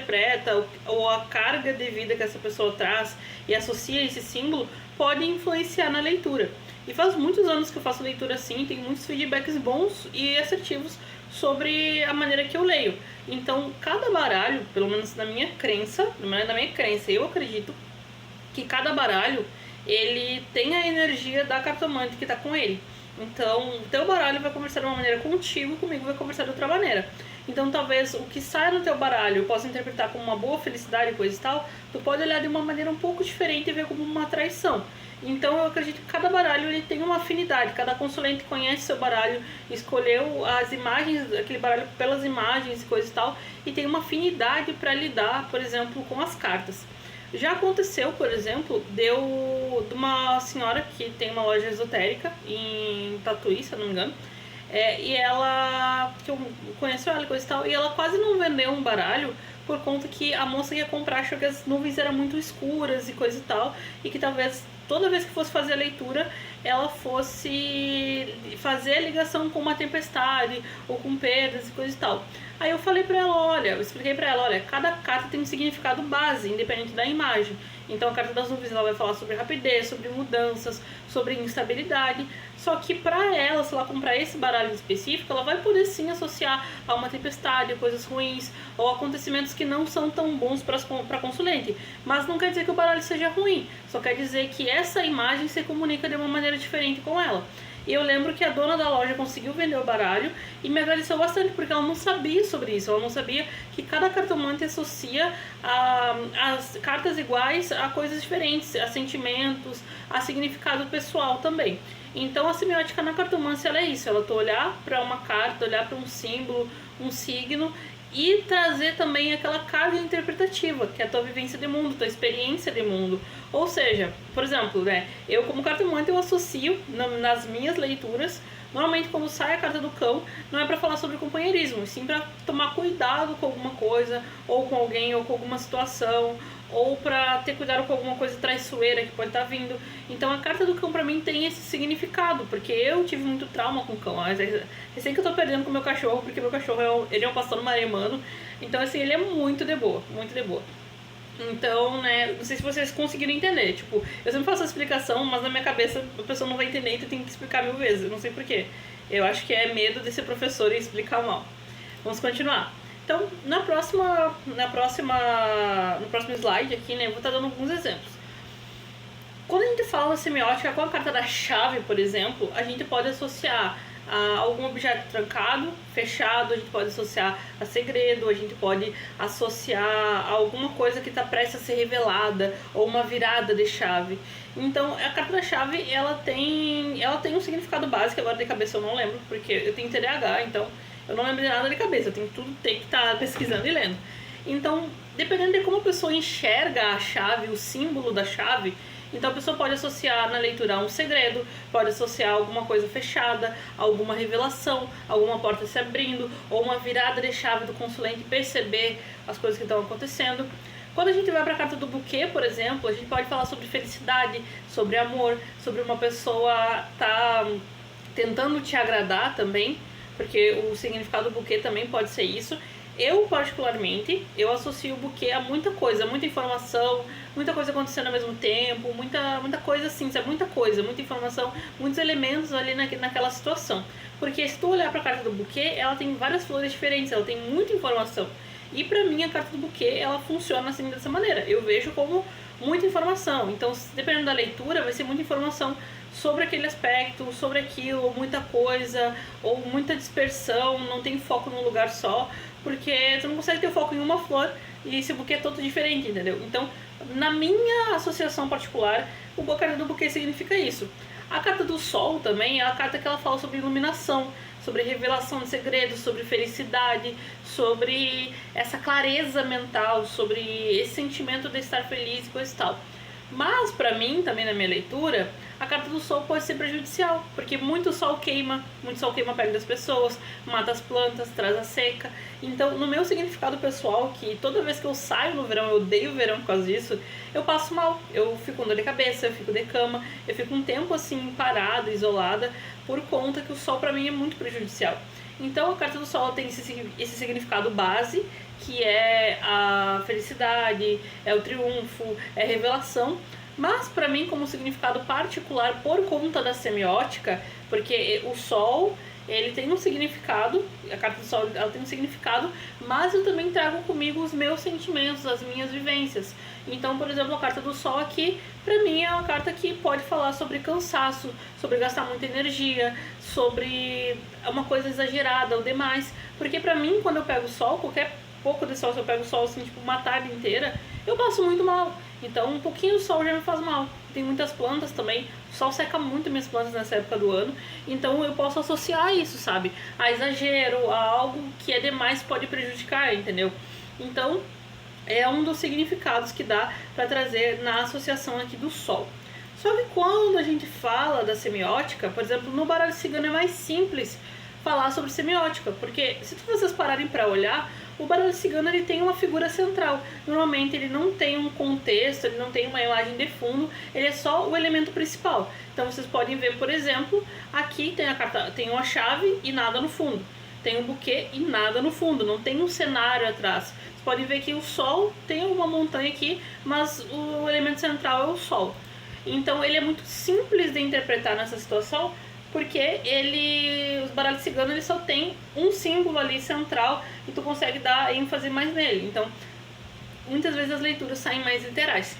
interpreta ou a carga de vida que essa pessoa traz e associa esse símbolo pode influenciar na leitura. E faz muitos anos que eu faço leitura assim, tem muitos feedbacks bons e assertivos sobre a maneira que eu leio. Então, cada baralho, pelo menos na minha crença, eu acredito que cada baralho ele tem a energia da cartomante que está com ele. Então, o teu baralho vai conversar de uma maneira contigo, comigo vai conversar de outra maneira. Então, talvez o que sai no teu baralho eu possa interpretar como uma boa felicidade e coisa e tal, tu pode olhar de uma maneira um pouco diferente e ver como uma traição. Então, eu acredito que cada baralho ele tem uma afinidade, cada consulente conhece seu baralho, escolheu as imagens, aquele baralho pelas imagens e coisa e tal, e tem uma afinidade para lidar, por exemplo, com as cartas. Já aconteceu, por exemplo, de uma senhora que tem uma loja esotérica em Tatuí, se eu não me engano, e ela, que eu conheço ela e coisa e tal, e ela quase não vendeu um baralho por conta que a moça ia comprar achou que as nuvens eram muito escuras e coisa e tal, e que talvez toda vez que fosse fazer a leitura ela fosse fazer a ligação com uma tempestade ou com perdas e coisa e tal. Aí eu falei pra ela, olha, eu expliquei pra ela, olha, cada carta tem um significado base, independente da imagem. Então a carta das nuvens ela vai falar sobre rapidez, sobre mudanças, sobre instabilidade. Só que pra ela, se ela comprar esse baralho específico, ela vai poder sim associar a uma tempestade, coisas ruins, ou acontecimentos que não são tão bons pra consulente. Mas não quer dizer que o baralho seja ruim, só quer dizer que essa imagem se comunica de uma maneira diferente com ela. E eu lembro que a dona da loja conseguiu vender o baralho e me agradeceu bastante, porque ela não sabia sobre isso. Ela não sabia que cada cartomante associa as cartas iguais a coisas diferentes, a sentimentos, a significado pessoal também. Então a semiótica na cartomância ela é isso, ela olhar para uma carta, olhar para um símbolo, um signo e trazer também aquela carga interpretativa, que é a tua vivência de mundo, tua experiência de mundo. Ou seja, por exemplo, né, eu como cartomante eu associo nas minhas leituras, normalmente quando sai a carta do cão, não é para falar sobre companheirismo, e sim para tomar cuidado com alguma coisa, ou com alguém, ou com alguma situação, ou para ter cuidado com alguma coisa traiçoeira que pode estar vindo. Então a carta do cão para mim tem esse significado, porque eu tive muito trauma com o cão. Recém que eu tô perdendo com o meu cachorro, porque meu cachorro ele é um pastor maremano, então assim, ele é muito de boa, muito de boa. Então, né, não sei se vocês conseguiram entender, tipo, eu sempre faço a explicação, mas na minha cabeça a pessoa não vai entender, então eu tenho que explicar 1000 vezes, eu não sei porquê. Eu acho que é medo de ser professor e explicar mal. Vamos continuar. Então, no próximo slide aqui, né, eu vou estar dando alguns exemplos. Quando a gente fala semiótica com a carta da chave, por exemplo, a gente pode associar a algum objeto trancado, fechado, a gente pode associar a segredo, a gente pode associar a alguma coisa que está prestes a ser revelada, ou uma virada de chave. Então, a carta da chave, ela tem um significado básico, agora de cabeça eu não lembro, porque eu tenho TDAH, então eu não lembro de nada de cabeça, eu tenho que estar pesquisando e lendo. Então, dependendo de como a pessoa enxerga a chave, o símbolo da chave, então a pessoa pode associar na leitura a um segredo, pode associar a alguma coisa fechada, alguma revelação, alguma porta se abrindo, ou uma virada de chave do consulente perceber as coisas que estão acontecendo. Quando a gente vai para a carta do buquê, por exemplo, a gente pode falar sobre felicidade, sobre amor, sobre uma pessoa tá tentando te agradar também, porque o significado do buquê também pode ser isso. Eu, particularmente, eu associo o buquê a muita coisa, muita informação, muita coisa acontecendo ao mesmo tempo, muita coisa assim, sabe? Muita coisa, muita informação, muitos elementos ali naquela situação. Porque se tu olhar pra carta do buquê, ela tem várias flores diferentes, ela tem muita informação. E pra mim, a carta do buquê, ela funciona assim dessa maneira. Eu vejo como muita informação. Então, dependendo da leitura, vai ser muita informação sobre aquele aspecto, sobre aquilo, muita coisa, ou muita dispersão, não tem foco num lugar só, porque tu não consegue ter foco em uma flor e esse buquê é todo diferente, entendeu? Então, na minha associação particular, a carta do buquê significa isso. A carta do sol também é a carta que ela fala sobre iluminação, sobre revelação de segredos, sobre felicidade, sobre essa clareza mental, sobre esse sentimento de estar feliz e coisa e tal. Mas pra mim, também na minha leitura, a carta do sol pode ser prejudicial, porque muito sol queima a pele das pessoas, mata as plantas, traz a seca. Então, no meu significado pessoal, que toda vez que eu saio no verão, eu odeio o verão por causa disso, eu passo mal, eu fico com dor de cabeça, eu fico de cama, eu fico um tempo assim parada, isolada, por conta que o sol pra mim é muito prejudicial. Então a carta do sol tem esse significado base, que é a felicidade, é o triunfo, é a revelação. Mas para mim, como significado particular por conta da semiótica, porque o Sol, ele tem um significado, a carta do Sol, ela tem um significado, mas eu também trago comigo os meus sentimentos, as minhas vivências. Então, por exemplo, a carta do Sol aqui, pra mim é uma carta que pode falar sobre cansaço, sobre gastar muita energia, sobre uma coisa exagerada ou demais. Porque pra mim, quando eu pego o Sol, qualquer pouco de sol, se eu pego o Sol assim, tipo, uma tarde inteira, eu passo muito mal. Então, um pouquinho de sol já me faz mal. Tem muitas plantas também, o sol seca muito minhas plantas nessa época do ano. Então, eu posso associar isso, sabe? A exagero, a algo que é demais pode prejudicar, entendeu? Então, é um dos significados que dá para trazer na associação aqui do sol. Só que quando a gente fala da semiótica, por exemplo, no baralho cigano é mais simples falar sobre semiótica, porque se vocês pararem para olhar, o baralho cigano ele tem uma figura central. Normalmente ele não tem um contexto, ele não tem uma imagem de fundo, ele é só o elemento principal. Então vocês podem ver, por exemplo, aqui tem a carta, tem uma chave e nada no fundo. Tem um buquê e nada no fundo, não tem um cenário atrás. Vocês podem ver que o sol tem uma montanha aqui, mas o elemento central é o sol. Então ele é muito simples de interpretar nessa situação, porque os baralhos ciganos ele só tem um símbolo ali central e tu consegue dar ênfase mais nele. Então, muitas vezes as leituras saem mais literais.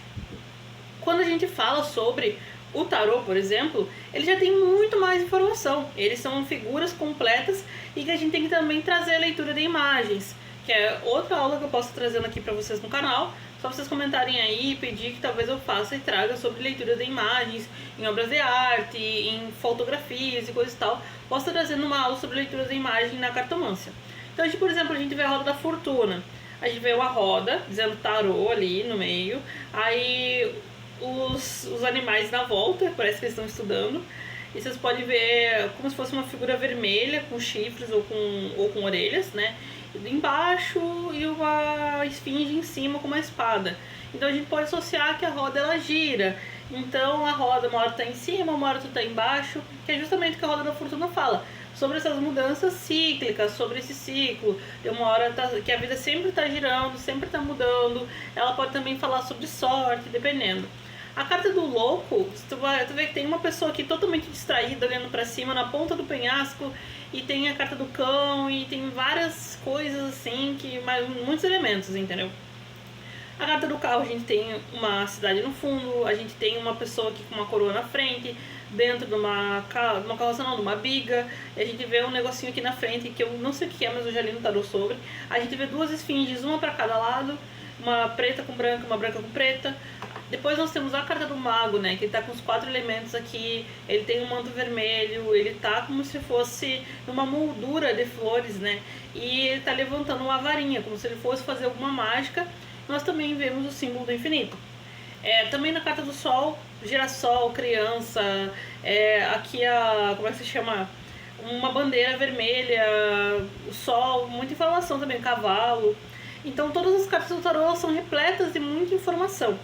Quando a gente fala sobre o tarô, por exemplo, ele já tem muito mais informação. Eles são figuras completas e que a gente tem que também trazer a leitura de imagens, que é outra aula que eu posso trazendo aqui para vocês no canal. Só vocês comentarem aí e pedir que talvez eu faça e traga sobre leitura de imagens em obras de arte, em fotografias e coisas e tal. Posso estar trazendo uma aula sobre leitura de imagem na cartomância. Então, a gente, por exemplo, a gente vê a roda da fortuna. A gente vê uma roda dizendo tarô ali no meio. Aí os animais na volta, parece que eles estão estudando. E vocês podem ver como se fosse uma figura vermelha com chifres ou com orelhas, né? Embaixo e uma esfinge em cima com uma espada. Então a gente pode associar que a roda ela gira. Então a roda uma hora está em cima, uma hora está embaixo, que é justamente o que a roda da fortuna fala. Sobre essas mudanças cíclicas, sobre esse ciclo, de uma hora que a vida sempre está girando, sempre está mudando. Ela pode também falar sobre sorte, dependendo. A carta do louco, tu vê que tem uma pessoa aqui totalmente distraída, olhando pra cima, na ponta do penhasco, e tem a carta do cão, e tem várias coisas assim, muitos elementos, entendeu? A carta do carro, a gente tem uma cidade no fundo, a gente tem uma pessoa aqui com uma coroa na frente, dentro de uma carroça não, de uma biga, e a gente vê um negocinho aqui na frente, que eu não sei o que é, mas eu já li no tarô sobre. A gente vê duas esfinges, uma pra cada lado, uma preta com branca, uma branca com preta. Depois nós temos a carta do mago, né, que ele tá com os 4 elementos aqui, ele tem um manto vermelho, ele tá como se fosse numa moldura de flores, né, e ele tá levantando uma varinha, como se ele fosse fazer alguma mágica. Nós também vemos o símbolo do infinito. Também na carta do sol, girassol, criança, aqui como é que se chama? Uma bandeira vermelha, o sol, muita informação também, cavalo. Então todas as cartas do tarô são repletas de muita informação.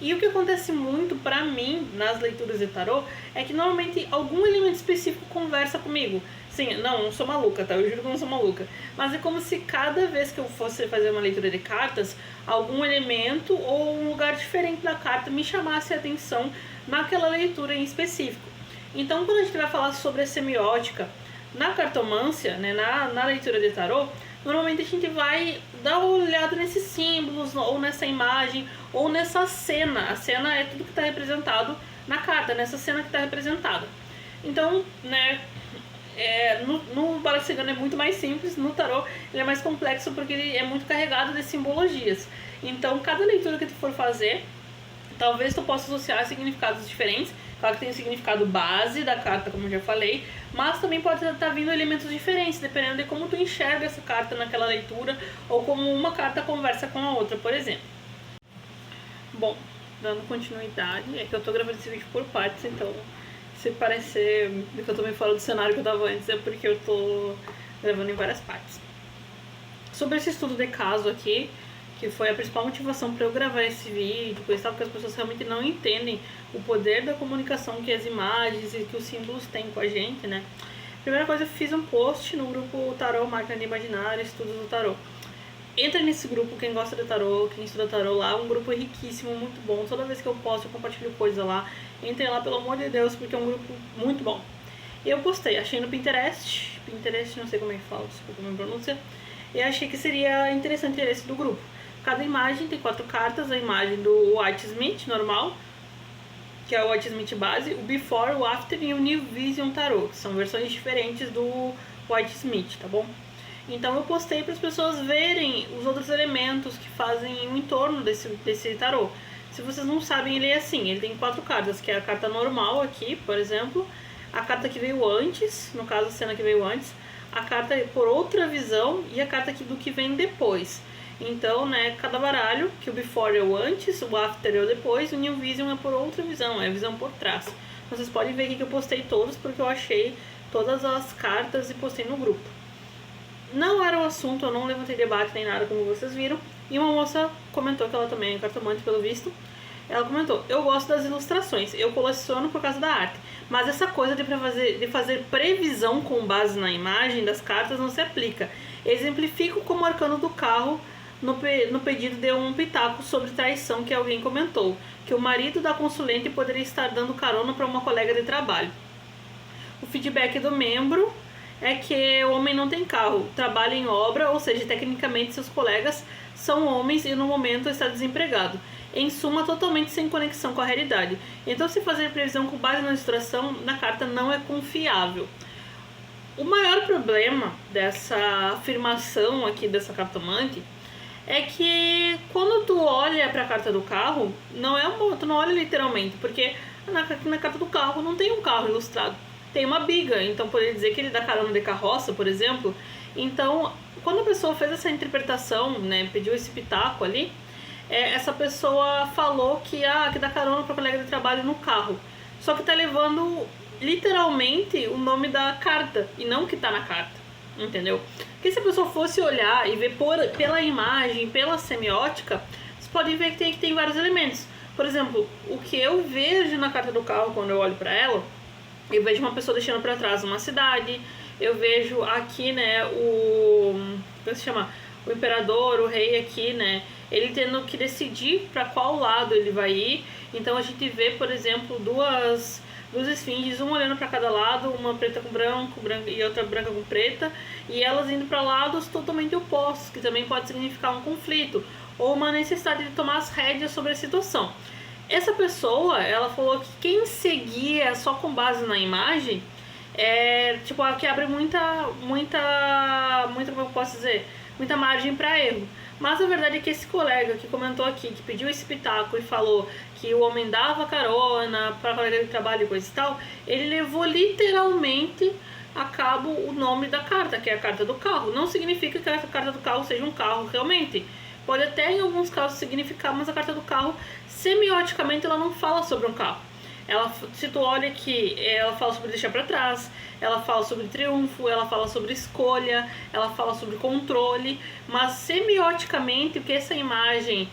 E o que acontece muito pra mim nas leituras de tarô é que normalmente algum elemento específico conversa comigo. Sim, não sou maluca, tá? Eu juro que eu não sou maluca. Mas é como se cada vez que eu fosse fazer uma leitura de cartas, algum elemento ou um lugar diferente da carta me chamasse a atenção naquela leitura em específico. Então, quando a gente vai falar sobre a semiótica na cartomância, né, na leitura de tarô, normalmente a gente vai dar uma olhada nesses símbolos, ou nessa imagem, ou nessa cena. A cena é tudo que está representado na carta, nessa cena que está representada. Então, né, no baralho cigano é muito mais simples, no tarô ele é mais complexo porque ele é muito carregado de simbologias. Então, cada leitura que tu for fazer, talvez tu possa associar significados diferentes. Claro que tem o significado base da carta, como eu já falei, mas também pode estar vindo elementos diferentes, dependendo de como tu enxerga essa carta naquela leitura, ou como uma carta conversa com a outra, por exemplo. Bom, dando continuidade, é que eu tô gravando esse vídeo por partes, então se parecer que eu tô meio fora do cenário que eu tava antes, é porque eu tô gravando em várias partes. Sobre esse estudo de caso aqui, que foi a principal motivação para eu gravar esse vídeo, porque as pessoas realmente não entendem o poder da comunicação que as imagens e que os símbolos têm com a gente, né? Primeira coisa, eu fiz um post no grupo Tarô Máquina de Imaginário, Estudos do Tarô. Entra nesse grupo, quem gosta de tarô, quem estuda tarô lá, é um grupo riquíssimo, muito bom. Toda vez que eu posto, eu compartilho coisa lá. Entrem lá, pelo amor de Deus, porque é um grupo muito bom. Eu postei, achei no Pinterest, não sei como é que fala, desculpa a minha pronúncia, e achei que seria interessante esse do grupo. Cada imagem tem 4 cartas, a imagem do White Smith normal, que é o White Smith base, o Before, o After e o New Vision Tarot, que são versões diferentes do White Smith, tá bom? Então eu postei para as pessoas verem os outros elementos que fazem o entorno desse tarô. Se vocês não sabem, ele é assim, ele tem 4 cartas, que é a carta normal aqui, por exemplo, a carta que veio antes, no caso a cena que veio antes, a carta por outra visão e a carta aqui do que vem depois. Então, né, cada baralho, que o Before é o antes, o After é o depois, o New Vision é por outra visão, é a visão por trás. Vocês podem ver aqui que eu postei todos, porque eu achei todas as cartas e postei no grupo. Não era o assunto, eu não levantei debate nem nada, como vocês viram. E uma moça comentou que ela também é cartomante, pelo visto. Ela comentou, eu gosto das ilustrações, eu coleciono por causa da arte. Mas essa coisa de fazer previsão com base na imagem das cartas não se aplica. Exemplifico como o arcano do carro no pedido de um pitaco sobre traição que alguém comentou. Que o marido da consulente poderia estar dando carona para uma colega de trabalho. O feedback do membro é que o homem não tem carro, trabalha em obra, ou seja, tecnicamente seus colegas são homens e no momento está desempregado. Em suma, totalmente sem conexão com a realidade. Então, se fazer previsão com base na ilustração na carta não é confiável. O maior problema dessa afirmação aqui dessa cartomante é que quando tu olha para a carta do carro, tu não olha literalmente, porque na carta do carro não tem um carro ilustrado, tem uma biga, então poderia dizer que ele dá carona de carroça, por exemplo. Então, quando a pessoa fez essa interpretação, né, pediu esse pitaco ali, essa pessoa falou que dá carona para colega de trabalho no carro, só que tá levando literalmente o nome da carta e não o que tá na carta, entendeu? Porque se a pessoa fosse olhar e ver pela imagem, pela semiótica, vocês podem ver que tem vários elementos. Por exemplo, o que eu vejo na carta do carro quando eu olho para ela, eu vejo uma pessoa deixando para trás uma cidade, eu vejo aqui, né, como se chama? O imperador, o rei aqui, né, ele tendo que decidir para qual lado ele vai ir. Então a gente vê, por exemplo, duas esfinges, uma olhando para cada lado, uma preta com branco e outra branca com preta, e elas indo para lados totalmente opostos, que também pode significar um conflito ou uma necessidade de tomar as rédeas sobre a situação. Essa pessoa, ela falou que quem seguia só com base na imagem que abre muita, como eu posso dizer, muita margem para erro. Mas a verdade é que esse colega que comentou aqui, que pediu esse pitaco e falou que o homem dava carona para colega de trabalho e coisa e tal, ele levou literalmente a cabo o nome da carta, que é a carta do carro. Não significa que a carta do carro seja um carro realmente. Pode até em alguns casos significar, mas a carta do carro, semioticamente, ela não fala sobre um carro. Se tu olha aqui, ela fala sobre deixar para trás, ela fala sobre triunfo, ela fala sobre escolha, ela fala sobre controle, mas semioticamente o que essa imagem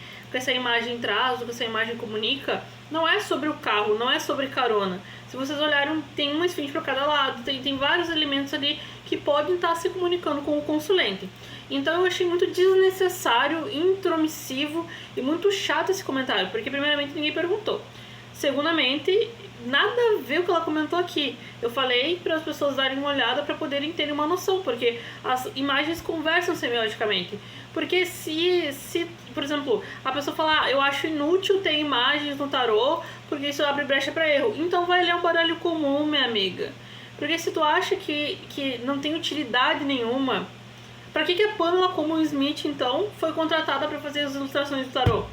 traz, o que essa imagem comunica, não é sobre o carro, não é sobre carona. Se vocês olharem, tem uma esfinge para cada lado, tem vários elementos ali que podem estar se comunicando com o consulente. Então eu achei muito desnecessário, intromissivo e muito chato esse comentário, porque primeiramente ninguém perguntou. Segundamente, nada a ver o que ela comentou aqui. Eu falei para as pessoas darem uma olhada para poderem ter uma noção, porque as imagens conversam semioticamente. Porque se por exemplo, a pessoa falar, eu acho inútil ter imagens no tarô, porque isso abre brecha para erro. Então vai ler um baralho comum, minha amiga. Porque se tu acha que não tem utilidade nenhuma, para que a Pamela como Smith, então, foi contratada para fazer as ilustrações do tarô?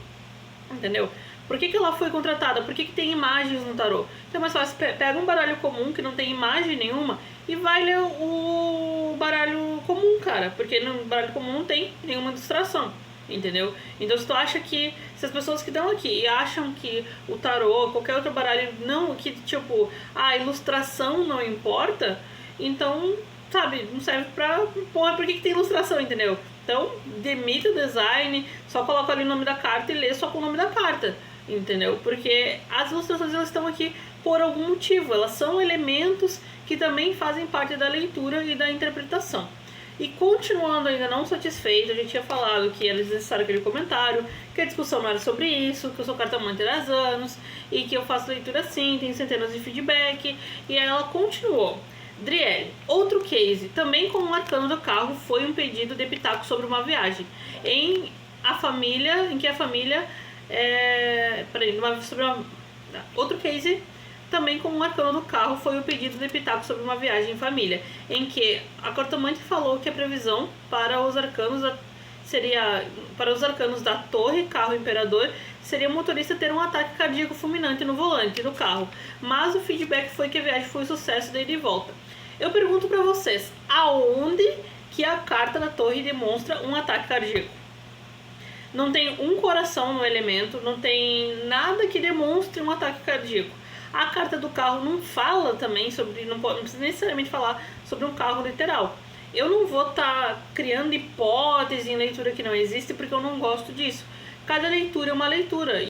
Entendeu? Por que ela foi contratada? Por que tem imagens no tarô? Então é mais fácil, pega um baralho comum que não tem imagem nenhuma e vai ler o baralho comum, cara. Porque no baralho comum não tem nenhuma ilustração, entendeu? Então se tu acha que, se as pessoas que estão aqui acham que o tarô, qualquer outro baralho, não, que tipo, a ilustração não importa, então, sabe, não serve pra, porra, por que tem ilustração, entendeu? Então, demita o design, só coloca ali o nome da carta e lê só com o nome da carta, entendeu? Porque as ilustrações, elas estão aqui por algum motivo, elas são elementos que também fazem parte da leitura e da interpretação. E continuando ainda não satisfeito, eu já tinha falado que era desnecessário aquele comentário, que a discussão não era sobre isso, que eu sou cartomante há 10 anos e que eu faço leitura assim, tenho centenas de feedback. E aí ela continuou. Driele, outro case, também com um arcano do carro, foi um pedido de pitaco sobre uma viagem em que a família outro case também com um arcano do carro foi o pedido de pitaco sobre uma viagem em família, em que a cartomante falou que a previsão para os arcanos da torre, carro imperador, seria o motorista ter um ataque cardíaco fulminante no volante do carro, mas o feedback foi que a viagem foi um sucesso de ida e volta. Eu pergunto para vocês, aonde que a carta da torre demonstra um ataque cardíaco? Não tem um coração no elemento, não tem nada que demonstre um ataque cardíaco. A carta do carro não fala também sobre, não precisa necessariamente falar sobre um carro literal. Eu não vou estar criando hipótese em leitura que não existe, porque eu não gosto disso. Cada leitura é uma leitura.